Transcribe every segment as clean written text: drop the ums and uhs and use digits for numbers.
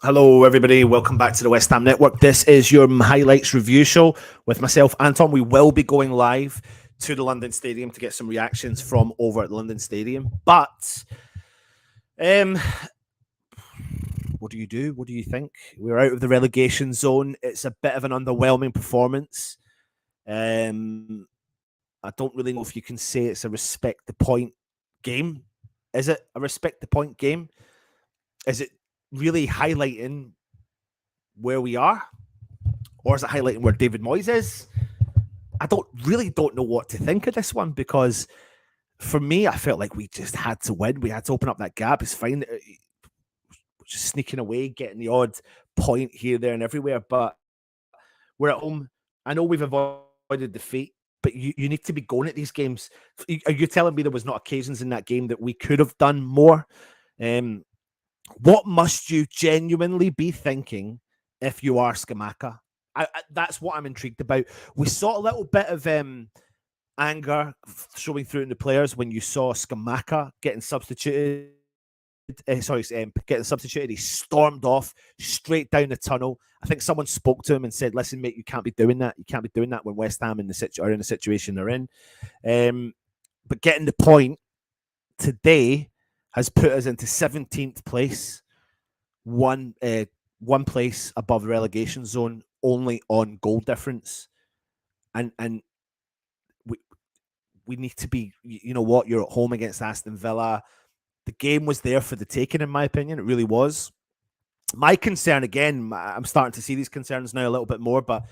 Hello, everybody. Welcome back to the West Ham Network. This is your highlights review show with myself, Anton. We will be going live to the London Stadium to get some reactions from over at the London Stadium. But um, what do you do? What do you think? We're out of the relegation zone. It's a bit of an underwhelming performance. I don't really know if you can say it's a respect the point game. Is it a respect the point game? Is it really highlighting where we are, or is it highlighting where David Moyes is? I don't know what to think of this one, because for me, I felt like we just had to win. We had to open up that gap. It's fine, just sneaking away, getting the odd point here, there, and everywhere. But we're at home. I know we've avoided defeat, but you need to be going at these games. Are you telling me there was not occasions in that game that we could have done more? What must you genuinely be thinking if you are Scamacca? That's what I'm intrigued about. We saw a little bit of anger showing through in the players when you saw Scamacca getting substituted. Getting substituted. He stormed off straight down the tunnel. I think someone spoke to him and said, "Listen, mate, you can't be doing that. You can't be doing that when West Ham are in the situation they're in." But getting the point today has put us into 17th place, one place above the relegation zone, only on goal difference, and we need to be. You know what? You're at home against Aston Villa. The game was there for the taking, in my opinion. It really was. My concern, again, I'm starting to see these concerns now a little bit more, but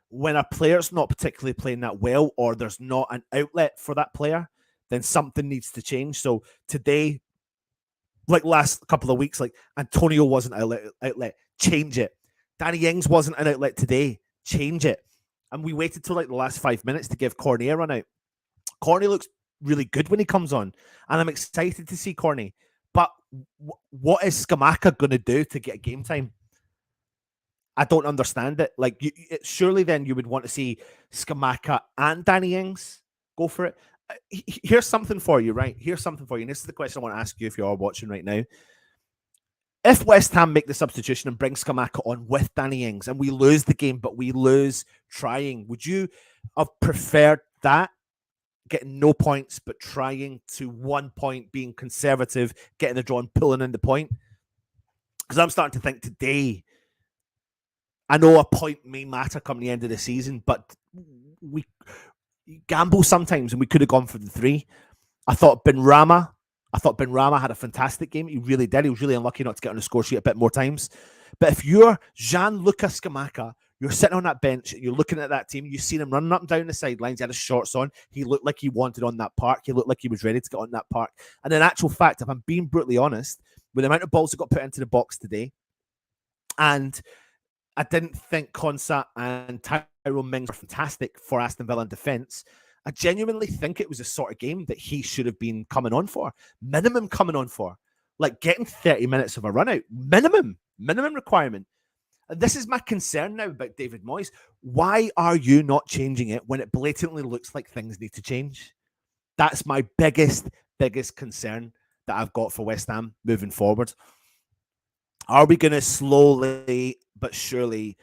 when a player's not particularly playing that well, or there's not an outlet for that player, then something needs to change. So today, like last couple of weeks, like Antonio wasn't an outlet, change it. Danny Ings wasn't an outlet today, change it. And we waited till like the last 5 minutes to give Corney a run out. Corney looks really good when he comes on, and I'm excited to see Corney. But what is Scamacca going to do to get game time? I don't understand it. Like, surely then you would want to see Scamacca and Danny Ings go for it. Here's something for you, right? Here's something for you. And this is the question I want to ask you if you're watching right now. If West Ham make the substitution and bring Scamacca on with Danny Ings and we lose the game, but we lose trying, would you have preferred that? Getting no points, but trying to 1 point, being conservative, getting the draw and pulling in the point? Because I'm starting to think today, I know a point may matter come the end of the season, but we gamble sometimes, and we could have gone for the 3. I thought Ben Rama had a fantastic game. He really did. He was really unlucky not to get on the score sheet a bit more times. But if you're Gianluca Scamacca, you're sitting on that bench, you're looking at that team, you've seen him running up and down the sidelines, he had his shorts on, he looked like he wanted on that park, he looked like he was ready to get on that park. And in actual fact, if I'm being brutally honest, with the amount of balls that got put into the box today, and I didn't think Konsa and Tyrone Mings were fantastic for Aston Villa in defence, I genuinely think it was a sort of game that he should have been coming on for. Minimum coming on for. Like getting 30 minutes of a run out. Minimum requirement. And this is my concern now about David Moyes. Why are you not changing it when it blatantly looks like things need to change? That's my biggest concern that I've got for West Ham moving forward. Are we going to slowly but surely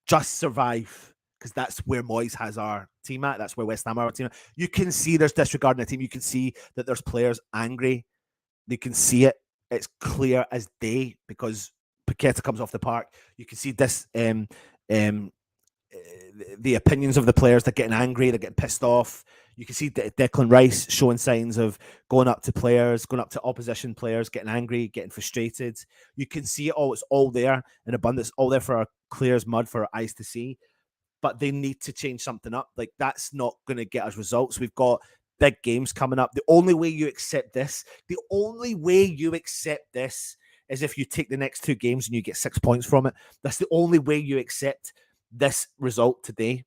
just survive? Because that's where Moyes has our team at. That's where West Ham are our team at. You can see there's disregard in the team. You can see that there's players angry. You can see it. It's clear as day because Paqueta comes off the park. You can see this, the opinions of the players. They're getting angry. They're getting pissed off. You can see Declan Rice showing signs of going up to players, going up to opposition players, getting angry, getting frustrated. You can see it all. It's all there in abundance, all there for our clear as mud for our eyes to see. But they need to change something up. Like, that's not going to get us results. We've got big games coming up. The only way you accept this is if you take the next 2 games and you get 6 points from it. That's the only way you accept this result today,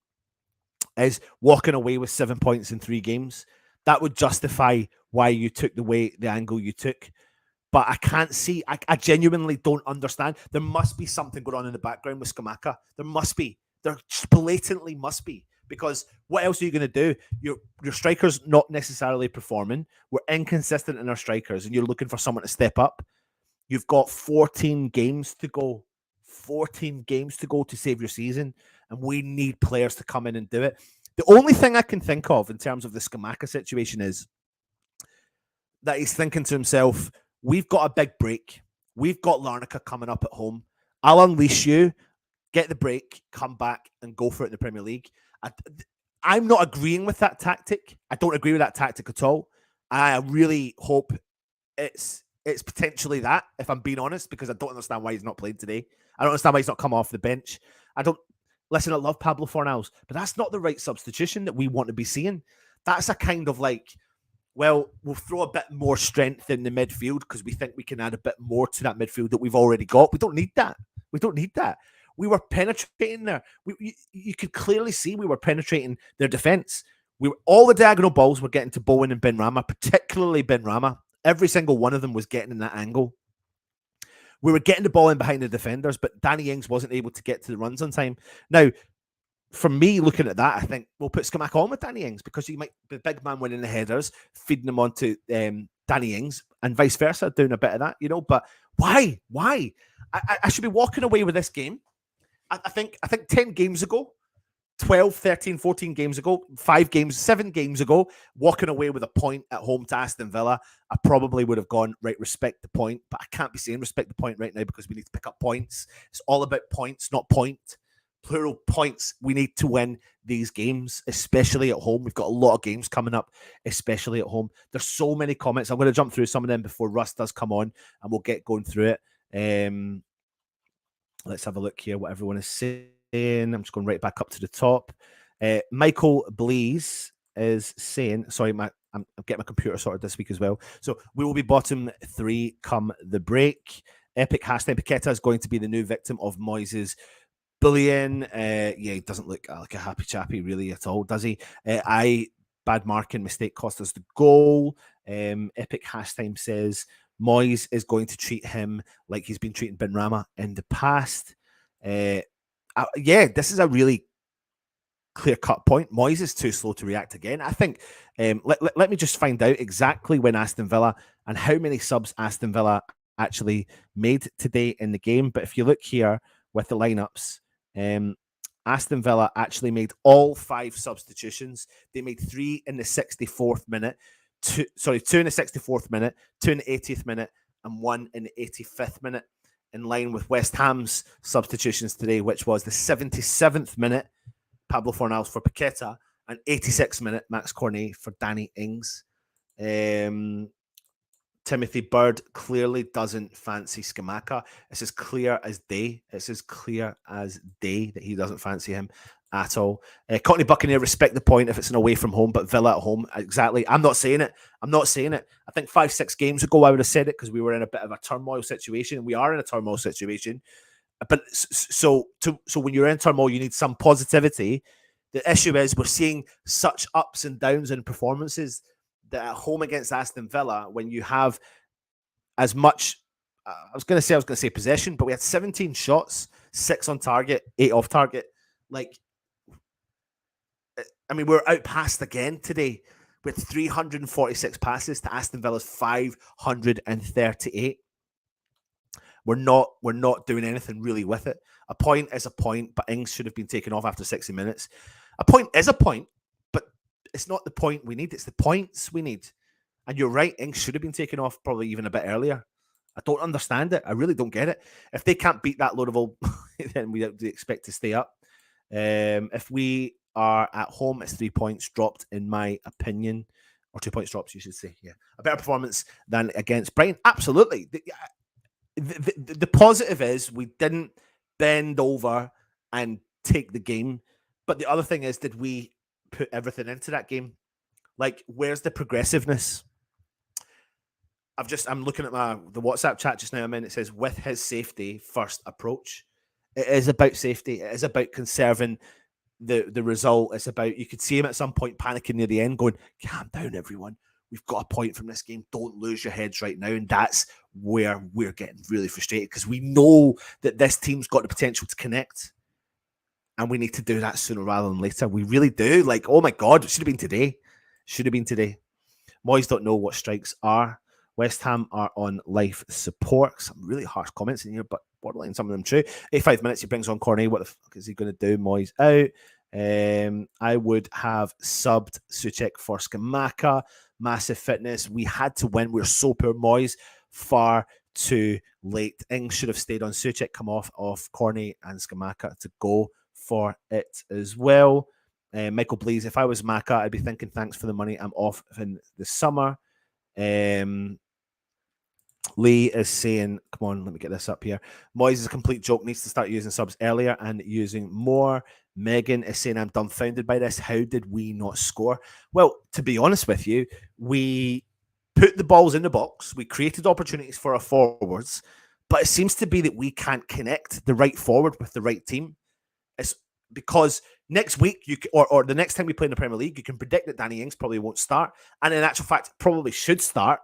is walking away with 7 points in 3 games. That would justify why you took the angle you took. But I can't see, I genuinely don't understand. There must be something going on in the background with Scamacca. There must be. There blatantly must be. Because what else are you going to do? Your striker's not necessarily performing. We're inconsistent in our strikers, and you're looking for someone to step up. You've got 14 games to go 14 games to go to save your season, and we need players to come in and do it. The only thing I can think of in terms of the Scamacca situation is that he's thinking to himself, we've got a big break. We've got Larnaca coming up at home. I'll unleash you, get the break, come back and go for it in the Premier League. I'm not agreeing with that tactic. I don't agree with that tactic at all. I really hope it's potentially that, if I'm being honest, because I don't understand why he's not played today. I don't understand why he's not come off the bench. I love Pablo Fornals, but that's not the right substitution that we want to be seeing. That's a kind of like, well, we'll throw a bit more strength in the midfield because we think we can add a bit more to that midfield that we've already got. We don't need that. We were penetrating there. You could clearly see we were penetrating their defence. All the diagonal balls were getting to Bowen and Benrahma, particularly Benrahma. Every single one of them was getting in that angle. We were getting the ball in behind the defenders, but Danny Ings wasn't able to get to the runs on time. Now, for me, looking at that, I think we'll put Scamacca on with Danny Ings because he might be the big man winning the headers, feeding them onto Danny Ings, and vice versa, doing a bit of that, But why? I should be walking away with this game. I think 10 games ago, 12, 13, 14 games ago, 7 games ago, walking away with a point at home to Aston Villa, I probably would have gone, right, respect the point. But I can't be saying respect the point right now because we need to pick up points. It's all about points, not point. Plural points. We need to win these games, especially at home. We've got a lot of games coming up, especially at home. There's so many comments. I'm going to jump through some of them before Russ does come on, and we'll get going through it. Let's have a look here, what everyone is saying. I'm just going right back up to the top. Michael Blees is saying, sorry, I'm getting my computer sorted this week as well. So we will be bottom 3 come the break. Epic hashtag Paqueta is going to be the new victim of Moyes' bullying. He doesn't look like a happy chappy really at all, does he? Bad marking mistake cost us the goal. Epic hashtag says Moyes is going to treat him like he's been treating Benrahma in the past. This is a really clear-cut point. Moyes is too slow to react again. I think, let me just find out exactly when Aston Villa and how many subs Aston Villa actually made today in the game. But if you look here with the lineups, Aston Villa actually made all 5 substitutions. They made 3 in the 64th minute, 2 in the 64th minute, 2 in the 80th minute, and 1 in the 85th minute, in line with West Ham's substitutions today, which was the 77th minute, Pablo Fornals for Paqueta, and 86th minute, Max Cornet for Danny Ings. Timothy Bird clearly doesn't fancy Scamacca. It's as clear as day. That he doesn't fancy him at all. Cockney Buccaneer, respect the point if it's an away from home, but Villa at home. Exactly. I'm not saying it. I think 5-6 games ago I would have said it because we were in a bit of a turmoil situation. We are in a turmoil situation. But so when you're in turmoil, you need some positivity. The issue is we're seeing such ups and downs in performances that at home against Aston Villa, when you have as much, I was going to say possession, but we had 17 shots, 6 on target, 8 off target. We're outpassed again today with 346 passes to Aston Villa's 538. We're not doing anything really with it. A point is a point, but Ings should have been taken off after 60 minutes. A point is a point, but it's not the point we need. It's the points we need. And you're right, Ings should have been taken off probably even a bit earlier. I don't understand it. I really don't get it. If they can't beat that load of old, then we expect to stay up. If we are at home, it's 3 points dropped, in my opinion. Or 2 points dropped, you should say. Yeah. A better performance than against Brighton. Absolutely. The positive is we didn't bend over and take the game. But the other thing is, did we put everything into that game? Where's the progressiveness? I'm looking at the WhatsApp chat just now. It says, with his safety first approach. It is about safety. It is about conserving the result. It's about, you could see him at some point panicking near the end, going, calm down, everyone. We've got a point from this game. Don't lose your heads right now. And that's where we're getting really frustrated because we know that this team's got the potential to connect. And we need to do that sooner rather than later. We really do. Oh my God, it should have been today. Moyes don't know what strikes are. West Ham are on life support. Some really harsh comments in here, but borderline, some of them true. 85 minutes, he brings on Cornet. What the fuck is he going to do? Moyes out. I would have subbed Souček for Scamacca. Massive fitness. We had to win. We were so poor. Moyes far too late. Ings should have stayed on. Souček come off Cornet and Scamacca to go for it as well. Michael Blees, if I was Macca, I'd be thinking thanks for the money. I'm off in the summer. Lee is saying, come on, let me get this up here. Moyes is a complete joke, needs to start using subs earlier and using more. Megan is saying, I'm dumbfounded by this. How did we not score? Well, to be honest with you, we put the balls in the box. We created opportunities for our forwards, but it seems to be that we can't connect the right forward with the right team. It's because next week, or the next time we play in the Premier League, you can predict that Danny Ings probably won't start. And in actual fact, probably should start.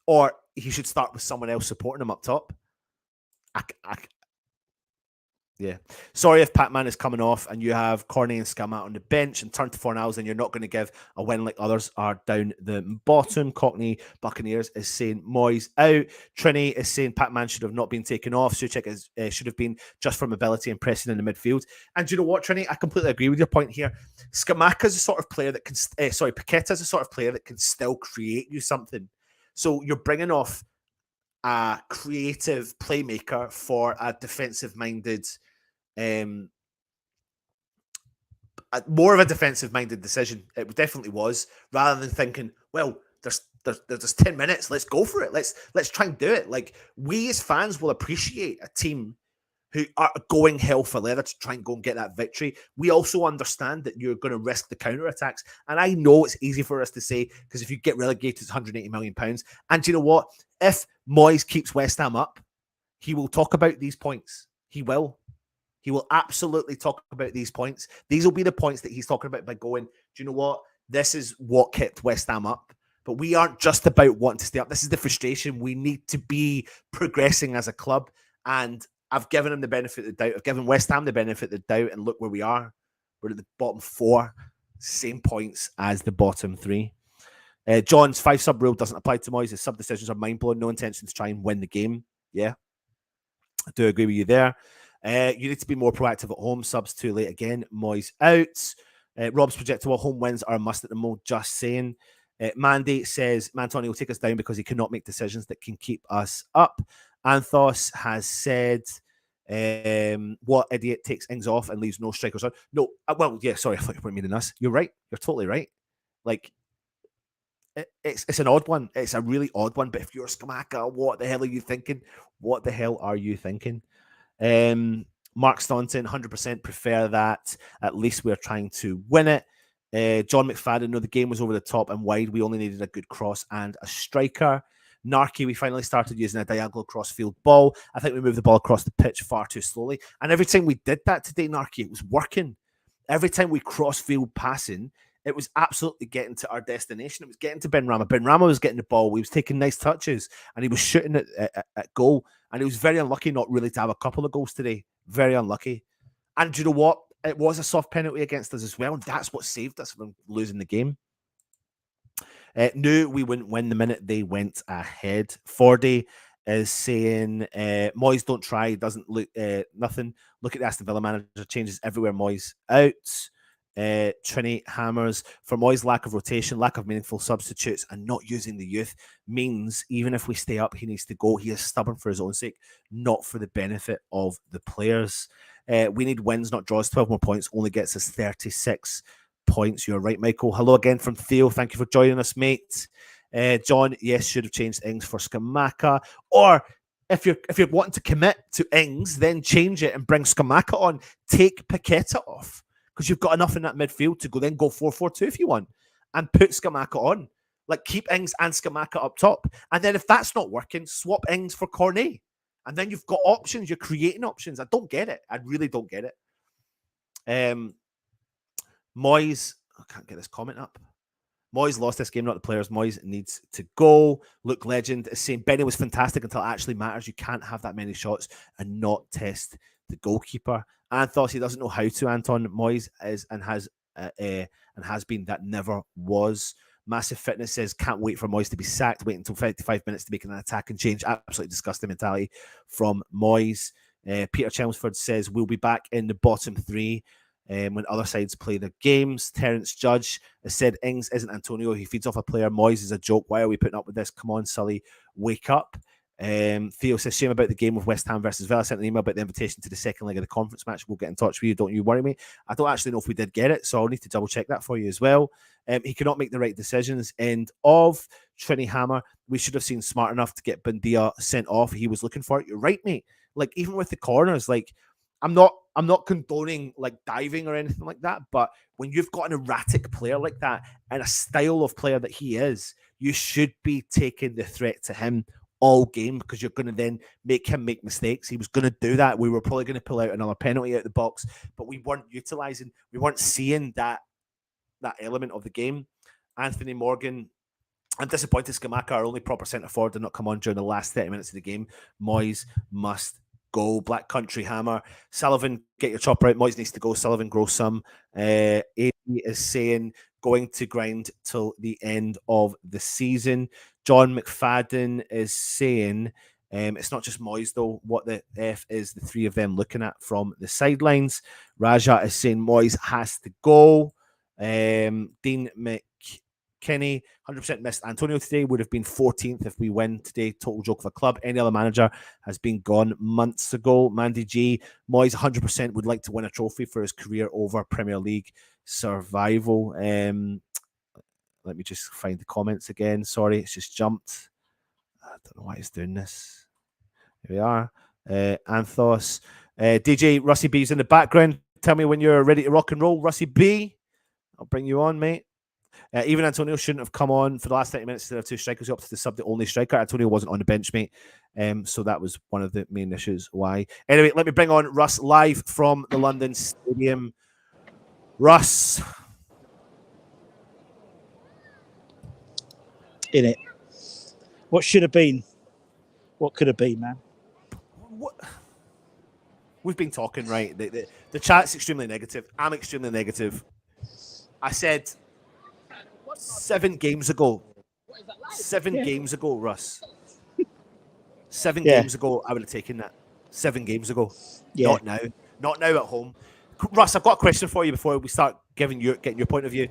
Or he should start with someone else supporting him up top. Yeah. Sorry if Pac-Man is coming off and you have Cornet and Scamacca on the bench and turn to Fornals and you're not going to give a win like others are down the bottom. Cockney Buccaneers is saying Moyes out. Trini is saying Pac-Man should have not been taken off. Souček should have been just for mobility and pressing in the midfield. And do you know what, Trini? I completely agree with your point here. Scamacca is a sort of player that can... Paqueta is a sort of player that can still create you something. So you're bringing off a creative playmaker for a defensive-minded... more of a defensive-minded decision. It definitely was, rather than thinking, well, there's 10 minutes, let's go for it. Let's try and do it. Like, we as fans will appreciate a team who are going hell for leather to try and go and get that victory. We also understand that you're going to risk the counter-attacks. And I know it's easy for us to say, because if you get relegated, it's £180 million. And do you know what? If Moyes keeps West Ham up, he will talk about these points. He will. He will absolutely talk about these points. These will be the points that he's talking about by going, do you know what? This is what kept West Ham up. But we aren't just about wanting to stay up. This is the frustration. We need to be progressing as a club. And I've given him the benefit of the doubt. I've given West Ham the benefit of the doubt. And look where we are. We're at the bottom 4. Same points as the bottom 3. John's 5 sub rule doesn't apply to Moyes. His sub decisions are mind-blowing. No intention to try and win the game. Yeah. I do agree with you there. You need to be more proactive at home. Subs too late again. Moyes out. Rob's projectable home wins are a must at the moment. Just saying. Mandy says Mantoni will take us down because he cannot make decisions that can keep us up. Anthos has said, what idiot takes Ings off and leaves no strikers on? No, well, yeah, sorry, I thought you were meaning us. You're right. You're totally right. Like, it's an odd one. It's a really odd one. But if you're Scamacca, what the hell are you thinking? What the hell are you thinking? Mark Staunton, 100% prefer that. At least we're trying to win it. John McFadden, no, the game was over the top and wide. We only needed a good cross and a striker. Narky, we finally started using a diagonal cross-field ball. I think we moved the ball across the pitch far too slowly. And every time we did that today, Narky, it was working. Every time we cross-field passing, it was absolutely getting to our destination. It was getting to Benrahma. Benrahma was getting the ball. He was taking nice touches, and he was shooting at goal. And he was very unlucky not really to have a couple of goals today. Very unlucky. And do you know what? It was a soft penalty against us as well. And that's what saved us from losing the game. Knew we wouldn't win the minute they went ahead. Fordy is saying, Moyes don't try. Doesn't look nothing. Look at the Aston Villa manager. Changes everywhere. Moyes out. Trini hammers for Moyes' lack of rotation, lack of meaningful substitutes, and not using the youth means even if we stay up, he needs to go. He is stubborn for his own sake, not for the benefit of the players. We need wins, not draws. 12 more points only gets us 36 points. You're right, Michael. Hello again from Theo. Thank you for joining us, mate. John, yes, should have changed Ings for Scamacca. Or if you're wanting to commit to Ings, then change it and bring Scamacca on. Take Paqueta off. Because you've got enough in that midfield to go 4-4-2 if you want, and put Scamacca on. Like, keep Ings and Scamacca up top. And then if that's not working, swap Ings for Cornet. And then you've got options. You're creating options. I don't get it. I really don't get it. Moyes, I can't get this comment up. Moyes lost this game, not the players. Moyes needs to go. Luke Legend is saying Benny was fantastic until it actually matters. You can't have that many shots and not test the goalkeeper. Anthos, he doesn't know how to. Anton Moyes is and has been. That never was. Massive Fitness says, can't wait for Moyes to be sacked. Wait until 55 minutes to make an attack and change. Absolutely disgusting mentality from Moyes. Peter Chelmsford says, we'll be back in the bottom three when other sides play their games. Terence Judge has said, Ings isn't Antonio. He feeds off a player. Moyes is a joke. Why are we putting up with this? Come on, Sully. Wake up. Theo says, shame about the game of West Ham versus Villa. I sent an email about the invitation to the second leg of the conference match. We'll get in touch with you. Don't you worry me. I don't actually know if we did get it, so I'll need to double check that for you as well. He cannot make the right decisions. End of Trini Hammer. We should have seen smart enough to get Buendia sent off. He was looking for it. You're right, mate. Like, even with the corners, like, I'm not condoning like diving or anything like that, but when you've got an erratic player like that and a style of player that he is, you should be taking the threat to him all game, because you're going to then make him make mistakes. He was going to do that. We were probably going to pull out another penalty out of the box, but we weren't seeing that element of the game. Anthony Morgan, I'm disappointed Scamacca, our only proper centre forward, did not come on during the last 30 minutes of the game. Moyes must go. Black Country Hammer. Sullivan, get your chopper out. Moyes needs to go. Sullivan, grow some. A is saying, going to grind till the end of the season. John McFadden is saying, it's not just Moyes, though. What the F is the three of them looking at from the sidelines? Raja is saying Moyes has to go. Dean McKinney, 100% missed Antonio today. Would have been 14th if we win today. Total joke of a club. Any other manager has been gone months ago. Mandy G, Moyes 100% would like to win a trophy for his career over Premier League survival. Let me just find the comments again. Sorry, it's just jumped. I don't know why it's doing this. Here we are. Anthos. DJ Russie B's in the background. Tell me when you're ready to rock and roll, Russie B. I'll bring you on, mate. Even Antonio shouldn't have come on for the last 30 minutes to have two strikers up to the sub, the only striker. Antonio wasn't on the bench, mate. So that was one of the main issues why. Anyway, let me bring on Russ live from the London Stadium. Russ. In it. What should have been? What could have been, man? What? We've been talking, right? The chat's extremely negative. I'm extremely negative. I said 7 games ago, Russ. 7 games ago, I would have taken that. 7 games ago. Yeah. Not now. Not now at home. Russ, I've got a question for you before we start getting your point of view.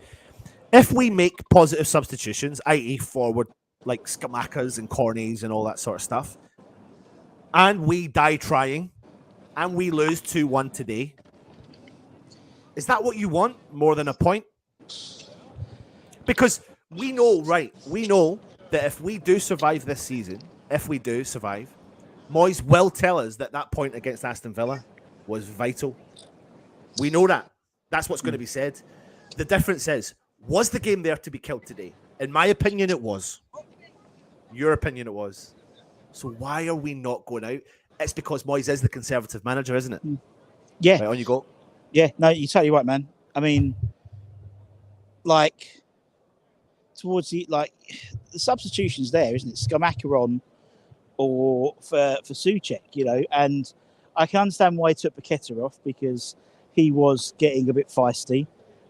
If we make positive substitutions, i.e. forward, like Scamaccas and Cornies and all that sort of stuff, and we die trying, and we lose 2-1 today, is that what you want more than a point? Because we know that if we do survive this season, Moyes will tell us that point against Aston Villa was vital. We know that. That's what's going to be said. The difference is, was the game there to be killed today? In my opinion, it was. Your opinion, it was. So why are we not going out? It's because Moyes is the conservative manager, isn't it? Yeah. Right, on you go. Yeah, no, you're totally right, man. I mean, like, towards the substitution's there, isn't it? Scamacca on or for Souček, you know, and I can understand why he took Paqueta off, because he was getting a bit feisty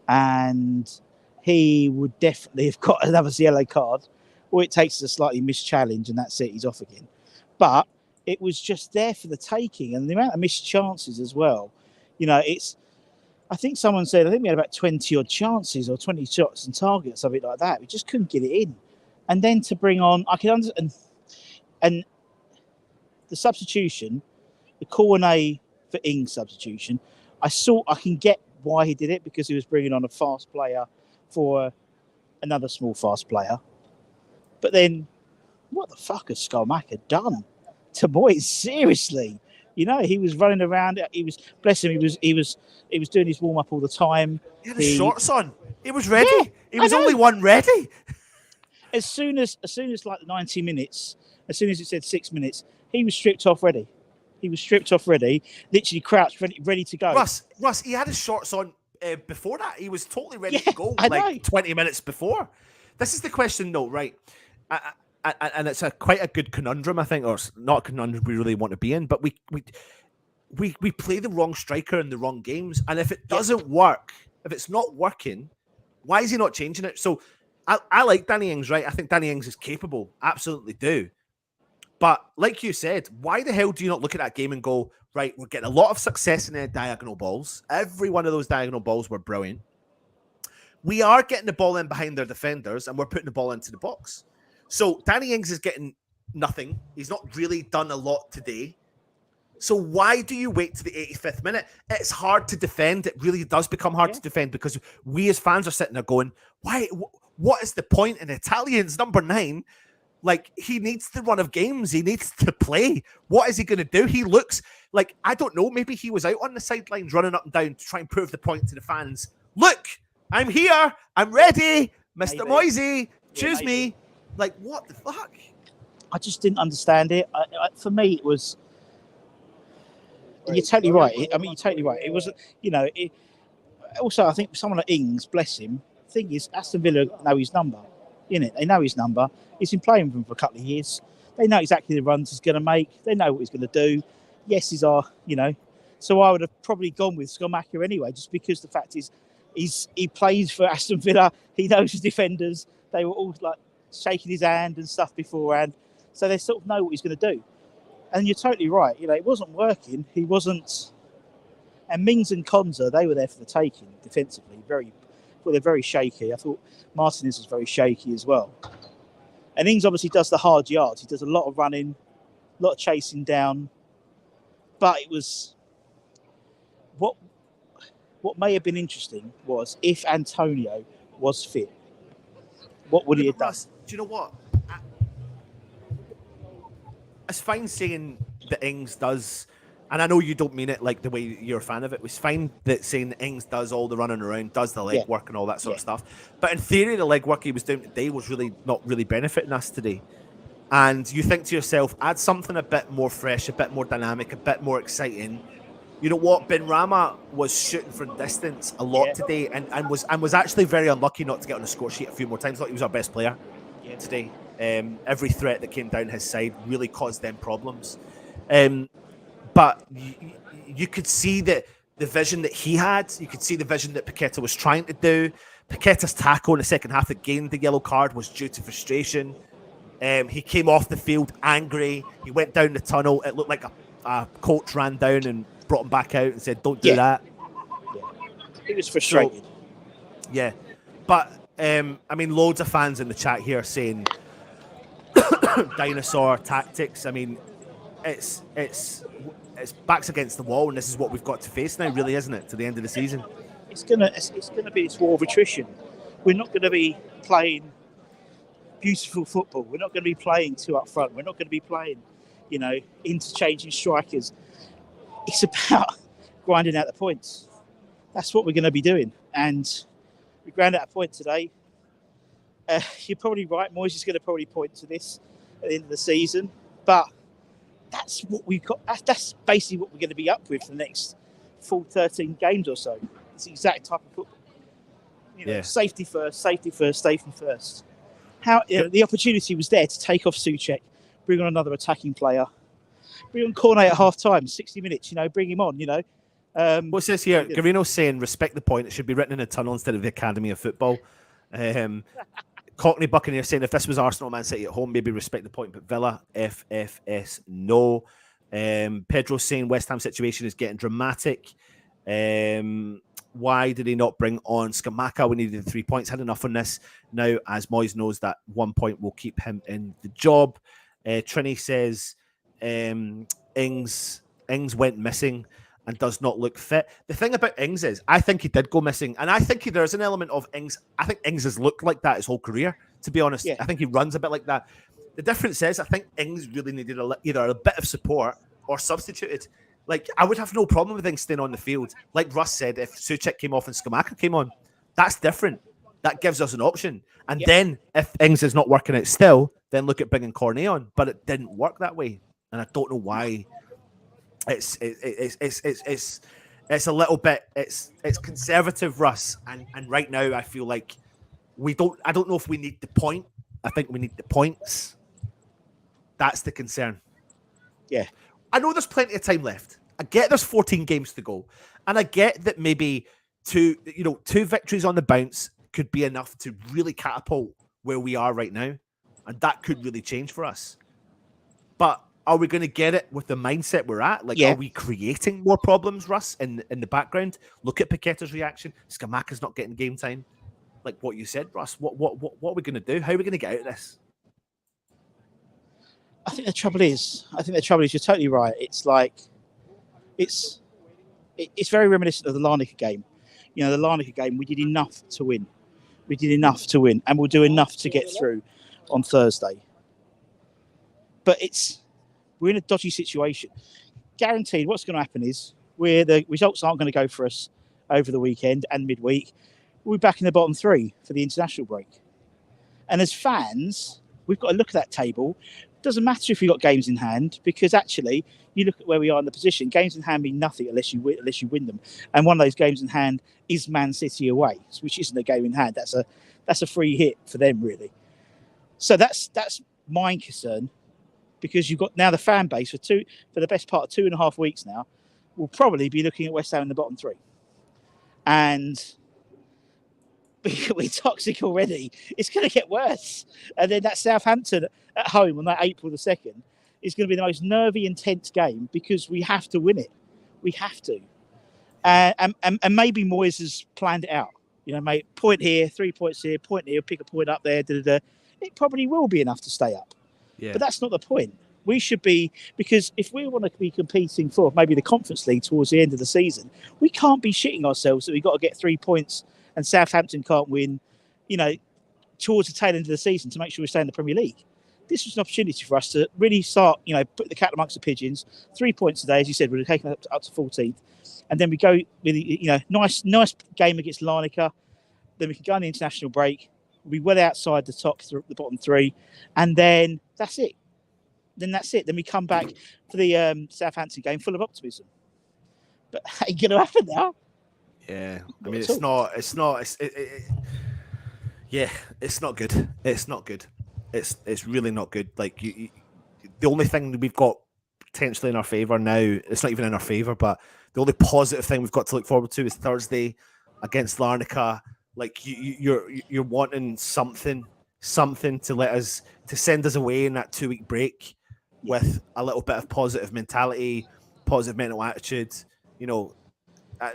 and he would definitely have got another yellow card, or it takes a slightly missed challenge and that's it, he's off again. But it was just there for the taking, and the amount of missed chances as well. You know, I think someone said, I think we had about 20 odd chances or 20 shots and targets, something like that. We just couldn't get it in. And then to bring on, I can understand, and the substitution, the Cornet for Ings substitution, I can get why he did it, because he was bringing on a fast player for another small fast player. But then, what the fuck has Scamacca done to Moyes? Seriously, you know, he was running around. He was, bless him, he was doing his warm up all the time. He had his shorts on. He was ready. Yeah, he was only one ready. As soon as like 90 minutes, as soon as it said 6 minutes, he was stripped off ready. Literally crouched, ready to go. Russ, he had his shorts on before that. He was totally ready to go, like 20 minutes before. This is the question, though, right? And it's quite a good conundrum, I think, or it's not a conundrum we really want to be in, but we play the wrong striker in the wrong games, and if it doesn't work, if it's not working, why is he not changing it? So I like Danny Ings, right? I think Danny Ings is capable, absolutely do. But like you said, why the hell do you not look at that game and go, right, we're getting a lot of success in the diagonal balls. Every one of those diagonal balls were brilliant. We are getting the ball in behind their defenders and we're putting the ball into the box. So Danny Ings is getting nothing. He's not really done a lot today. So why do you wait to the 85th minute? It's hard to defend. It really does become hard to defend because we as fans are sitting there going, why? What is the point? And Italian's number 9, like, he needs the run of games. He needs to play. What is he going to do? He looks like, I don't know, maybe he was out on the sidelines running up and down to try and prove the point to the fans. Look, I'm here. I'm ready. Mr. Moyes, choose me. Like, what the fuck? I just didn't understand it. For me, it was... You're totally right. I mean, you're totally right. It wasn't, also, I think someone like Ings, bless him, the thing is, Aston Villa know his number. They know his number. He's been playing with them for a couple of years. They know exactly the runs he's going to make. They know what he's going to do. Yes, he's So I would have probably gone with Scamacca anyway, just because the fact is, he plays for Aston Villa. He knows his defenders. They were all like shaking his hand and stuff beforehand, so they sort of know what he's going to do. And you're totally right. It wasn't working. He wasn't. And Mings and Konza, they were there for the taking defensively. They're very shaky. I thought Martinez was very shaky as well. And Ings obviously does the hard yards. He does a lot of running, a lot of chasing down. But it was what may have been interesting was if Antonio was fit, what would he have done? Do you know what? It's fine saying that Ings does, and I know you don't mean it like the way you're a fan of it. It's fine that saying that Ings does all the running around, does the leg work and all that sort of stuff. But in theory, the leg work he was doing today was really not really benefiting us today. And you think to yourself, add something a bit more fresh, a bit more dynamic, a bit more exciting. You know what? Benrahma was shooting from distance a lot today, and was actually very unlucky not to get on the score sheet a few more times. I thought he was our best player today. Every threat that came down his side really caused them problems. But you could see that the vision that he had. You could see the vision that Paqueta was trying to do. Paqueta's tackle in the second half that gained the yellow card was due to frustration. He came off the field angry. He went down the tunnel. It looked like a coach ran down and brought him back out and said, don't do that. Yeah. He was frustrated. So, but I mean, loads of fans in the chat here saying dinosaur tactics. I mean, it's backs against the wall, and this is what we've got to face now, really, isn't it? To the end of the season, it's gonna be this war of attrition. We're not going to be playing beautiful football. We're not going to be playing 2 up front. We're not going to be playing, interchanging strikers. It's about grinding out the points. That's what we're going to be doing, and we ground out a point today. You're probably right. Moyes is going to probably point to this at the end of the season, but that's what we've got. That's basically what we're going to be up with for the next full 13 games or so. It's the exact type of football. Safety first. The opportunity was there to take off Souček, bring on another attacking player, bring on Cornet at half time, 60 minutes. Bring him on. What's this here? Garino's saying, respect the point. It should be written in a tunnel instead of the Academy of Football. Cockney Buccaneer saying, if this was Arsenal, Man City at home, maybe respect the point, but Villa, FFS, no. Pedro saying, West Ham situation is getting dramatic. Why did he not bring on Scamacca? We needed 3 points. Had enough on this now, as Moyes knows that 1 point will keep him in the job. Trini says, Ings went missing and does not look fit. The thing about Ings is, I think he did go missing, and I think there's an element of Ings. I think Ings has looked like that his whole career, to be honest. I think he runs a bit like that. The difference is, I think Ings really needed either a bit of support or substituted. Like, I would have no problem with Ings staying on the field. Like Russ said, if Souček came off and Scamacca came on, that's different. That gives us an option. And then, if Ings is not working out still, then look at bringing Cornet on. But it didn't work that way, and I don't know why. It's a little bit it's conservative, Russ, and right now I feel like I don't know if we need the point. I think we need the points. That's the concern. I know there's plenty of time left. I get there's 14 games to go, and I get that maybe two victories on the bounce could be enough to really catapult where we are right now. And that could really change for us. But are we going to get it with the mindset we're at? Like, Yeah. are we creating more problems, Russ, in the background? Look at Paqueta's reaction. Scamacca's not getting game time. Like what you said, Russ. What are we going to do? How are we going to get out of this? I think the trouble is, you're totally right. It's like, it's very reminiscent of the Larnaca game. You know, the Larnaca game, we did enough to win. And we'll do enough to get through on Thursday. But we're in a dodgy situation. Guaranteed, what's going to happen is the results aren't going to go for us over the weekend and midweek. We'll be back in the bottom 3 for the international break. And as fans, we've got to look at that table. It doesn't matter if you've got games in hand, because actually, you look at where we are in the position. Games in hand mean nothing unless you win them. And one of those games in hand is Man City away, which isn't a game in hand. That's a free hit for them, really. So that's my concern, because you've got now the fan base for the best part of 2.5 weeks now, will probably be looking at West Ham in the bottom 3. And we're toxic already. It's going to get worse. And then that Southampton at home on that April the 2nd is going to be the most nervy, intense game, because we have to win it. We have to. And maybe Moyes has planned it out. You know, mate, point here, 3 points here, point here, pick a point up there. It probably will be enough to stay up. Yeah. But that's not the point. We should be, because if we want to be competing for maybe the Conference League towards the end of the season, we can't be shitting ourselves that we've got to get 3 points and Southampton can't win, you know, towards the tail end of the season to make sure we stay in the Premier League. This was an opportunity for us to really start, you know, put the cat amongst the pigeons. 3 points today, as you said, we're taking up to 14th. And then we go with, you know, nice game against Larnaca. Then we can go on the international break. We'll be well outside the bottom 3. And then that's it. Then we come back for the Southampton game full of optimism. But that ain't going to happen now. Yeah, I mean, it's not good. It's not good. It's really not good. Like, the only thing we've got potentially in our favour now, it's not even in our favour, but the only positive thing we've got to look forward to is Thursday against Larnaca. Like, you're wanting something to send us away in that 2-week break with a little bit of positive mentality, positive mental attitude. You know, I'm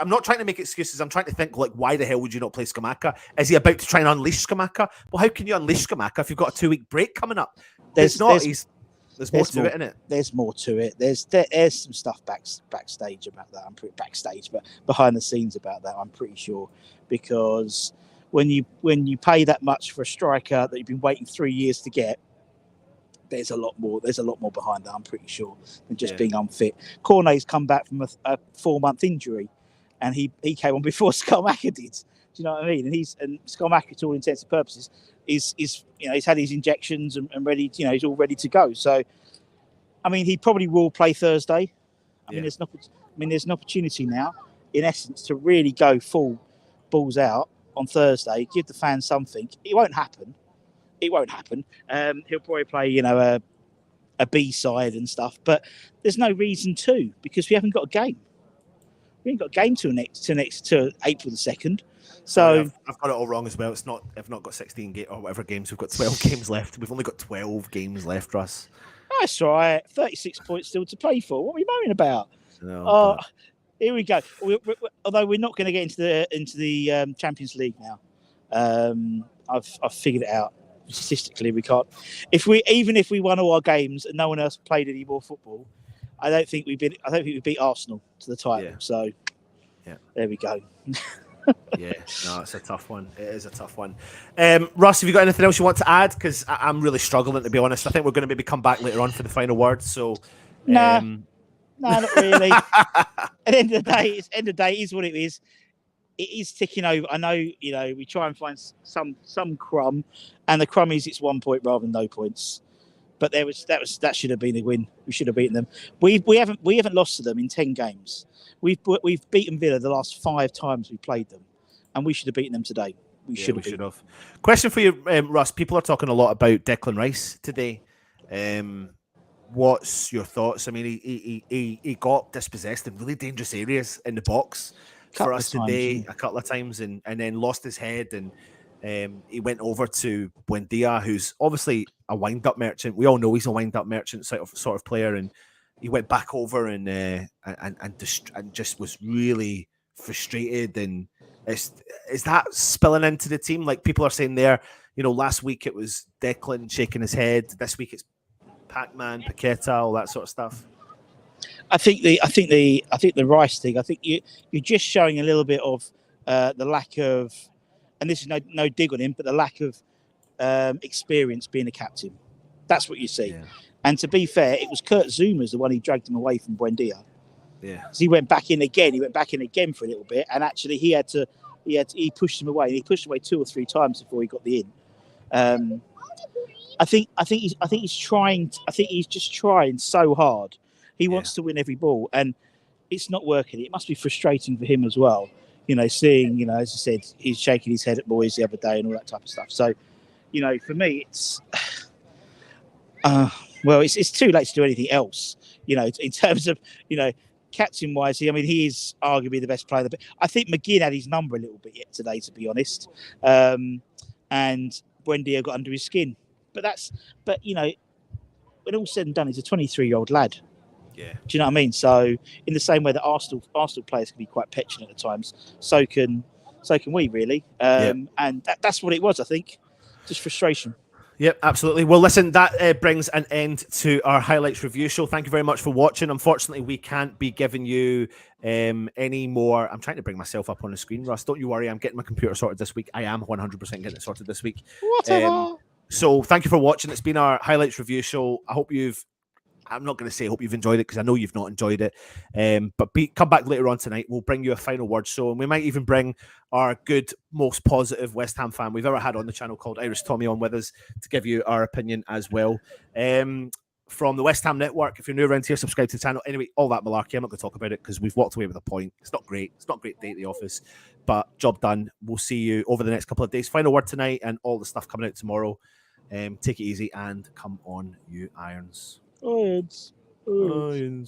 not trying to make excuses. I'm trying to think, like, why the hell would you not play Scamacca? Is he about to try and unleash Scamacca? Well, how can you unleash Scamacca if you've got a 2-week break coming up? There's more to it, isn't it? There's more to it. There's some stuff backstage about that. I'm pretty backstage, but behind the scenes about that, I'm pretty sure, because when you pay that much for a striker that you've been waiting 3 years to get, there's a lot more behind that, I'm pretty sure, than just being unfit. Cornet's come back from a 4-month injury, and he came on before Scamacca did. Do you know what I mean? And Scamacca, to all intents and purposes, is you know, he's had his injections and ready. You know, he's all ready to go. So, I mean, he probably will play Thursday. I mean, there's an opportunity now, in essence, to really go full balls out on Thursday. Give the fans something. It won't happen. He'll probably play, you know, a B side and stuff, but there's no reason to, because we haven't got a game. We ain't got a game to April the 2nd. So I've got it all wrong as well. I've not got 16 or whatever games. We've got 12 games left. We've only got 12 games left, Russ. That's right. 36 points still to play for. What are we moaning about? No, here we go. Although we're not going to get into the Champions League now. I've figured it out. Statistically, we can't. Even if we won all our games and no one else played any more football, I don't think we beat Arsenal to the title. Yeah. So, there we go. Yeah, no, it's a tough one. It is a tough one. Russ, have you got anything else you want to add? Because I'm really struggling, to be honest. I think we're going to maybe come back later on for the final word. So, no, not really. At the end of the day, it is what it is. It is ticking over. I know, you know, we try and find some crumb, and the crumb is it's 1 point rather than no points. But that should have been a win. We should have beaten them. We haven't lost to them in 10 games. We've beaten Villa the last 5 times we played them, and we should have beaten them today. We should have. Question for you, Russ. People are talking a lot about Declan Rice today. What's your thoughts? I mean, he got dispossessed in really dangerous areas in the box. for us today a couple of times, and then lost his head, and he went over to Buendia, who's obviously a wind-up merchant. We all know he's a wind-up merchant sort of player, and he went back over and just was really frustrated. And is that spilling into the team? Like people are saying there, last week it was Declan shaking his head. This week it's Pac-Man, Paqueta, all that sort of stuff. I think the Rice thing. I think you're just showing a little bit of the lack of, and this is no dig on him, but the lack of experience being a captain. That's what you see. Yeah. And to be fair, it was Kurt Zuma's the one who dragged him away from Buendia. Yeah. So he went back in again. He went back in again for a little bit, and actually he pushed him away. He pushed him away 2 or 3 times before he got the in. I think he's trying. I think he's just trying so hard. He wants to win every ball, and it's not working. It must be frustrating for him as well. Seeing, as I said, he's shaking his head at Moyes the other day and all that type of stuff. So, for me, it's it's too late to do anything else. In terms of captain wise, he is arguably the best player. I think McGinn had his number a little bit yet today, to be honest, and Buendia got under his skin. But when all's said and done, he's a 23-year-old lad. Yeah. Do you know what I mean? So in the same way that Arsenal players can be quite petulant at times, so can we really. And that's what it was, I think. Just frustration. Yep, absolutely. Well, listen, that brings an end to our highlights review show. Thank you very much for watching. Unfortunately, we can't be giving you any more. I'm trying to bring myself up on the screen, Russ. Don't you worry. I'm getting my computer sorted this week. I am 100% getting it sorted this week. Whatever. So thank you for watching. It's been our highlights review show. I'm not going to say I hope you've enjoyed it, because I know you've not enjoyed it. But come back later on tonight. We'll bring you a final word show, and we might even bring our good, most positive West Ham fan we've ever had on the channel, called Irish Tommy, on with us to give you our opinion as well. From the West Ham Network, if you're new around here, subscribe to the channel. Anyway, all that malarkey, I'm not going to talk about it because we've walked away with a point. It's not great. It's not a great day at the office, but job done. We'll see you over the next couple of days. Final word tonight and all the stuff coming out tomorrow. Take it easy and come on, you Irons. Irons. Irons.